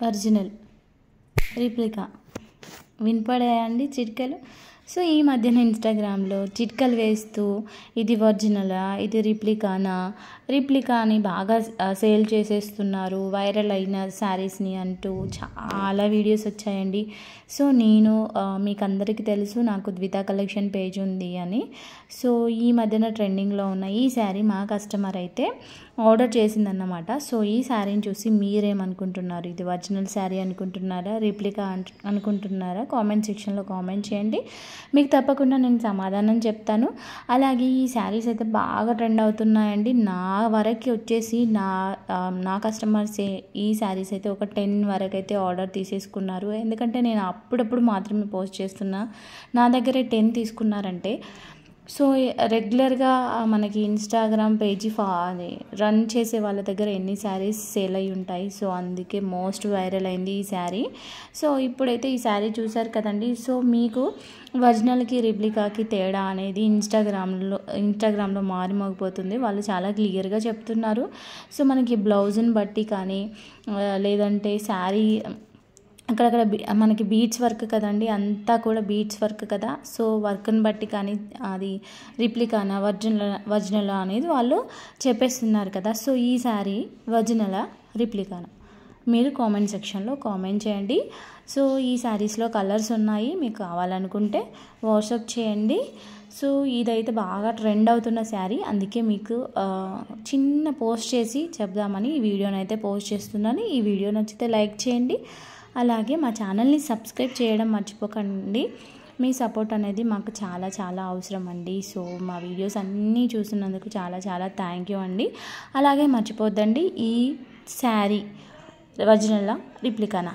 Original, replica వినపడాయండి చిట్కలు. So ఈ మధ్యన ఇన్స్టాగ్రామ్లో చిట్కలు వేస్తూ ఇది ఒరిజినలా, ఇది రిప్లికా అని బాగా సేల్ చేసేస్తున్నారు, వైరల్ అయిన శారీస్ని అంటూ చాలా వీడియోస్ వచ్చాయండి. సో నేను మీకు అందరికీ తెలుసు నాకు ద్విత కలెక్షన్ పేజ్ ఉంది అని. సో ఈ మధ్యన ట్రెండింగ్లో ఉన్న ఈ శారీ మా కస్టమర్ అయితే ఆర్డర్ చేసిందన్నమాట. సో ఈ శారీని చూసి మీరేమనుకుంటున్నారు? ఇది ఒరిజినల్ శారీ అనుకుంటున్నారా, రిప్లికా అనుకుంటున్నారా? కామెంట్ సెక్షన్లో కామెంట్ చేయండి, మీకు తప్పకుండా నేను సమాధానం చెప్తాను. అలాగే ఈ శారీస్ అయితే బాగా ట్రెండ్ అవుతున్నాయండి. నా వరకు వచ్చేసి నా కస్టమర్సే ఈ శారీస్ అయితే ఒక 10 వరకు అయితే ఆర్డర్ తీసేసుకున్నారు. ఎందుకంటే నేను అప్పుడప్పుడు మాత్రమే పోస్ట్ చేస్తున్నా. నా దగ్గరే 10 తీసుకున్నారంటే సో రెగ్యులర్గా మనకి ఇన్స్టాగ్రామ్ పేజీ రన్ చేసే వాళ్ళ దగ్గర ఎన్ని శారీస్ సేల్ అయి ఉంటాయి. సో అందుకే మోస్ట్ వైరల్ అయింది ఈ శారీ. సో ఇప్పుడైతే ఈ శారీ చూసారు కదండి. సో మీకు ఒరిజినల్కి రిప్లికాకి తేడా అనేది ఇన్స్టాగ్రామ్లో మారిమోగిపోతుంది. వాళ్ళు చాలా క్లియర్గా చెప్తున్నారు. సో మనకి బ్లౌజ్ని బట్టి కానీ లేదంటే శారీ అక్కడక్కడ మనకి బీడ్స్ వర్క్ కదండి, అంతా కూడా బీడ్స్ వర్క్ కదా. సో వర్క్ని బట్టి కానీ అది రిప్లికానా ఒరిజినలా అనేది వాళ్ళు చెప్పేస్తున్నారు కదా. సో ఈ శారీ ఒరిజినలా, రిప్లికానా మీరు కామెంట్ సెక్షన్లో కామెంట్ చేయండి. సో ఈ శారీస్లో కలర్స్ ఉన్నాయి, మీకు కావాలనుకుంటే వాట్సాప్ చేయండి. సో ఇదైతే బాగా ట్రెండ్ అవుతున్న శారీ, అందుకే మీకు చిన్న పోస్ట్ చేసి చెప్దామని ఈ వీడియోని అయితే పోస్ట్ చేస్తున్నాను. ఈ వీడియో నచ్చితే లైక్ చేయండి, అలాగే మా ఛానల్ని సబ్స్క్రైబ్ చేయడం మర్చిపోకండి. మీ సపోర్ట్ అనేది మాకు చాలా చాలా అవసరం అండి. సో మా వీడియోస్ అన్నీ చూసినందుకు చాలా చాలా థ్యాంక్ యూ అండి. అలాగే మర్చిపోద్దండి, ఈ శారీ ఒరిజినలా, రిప్లికానా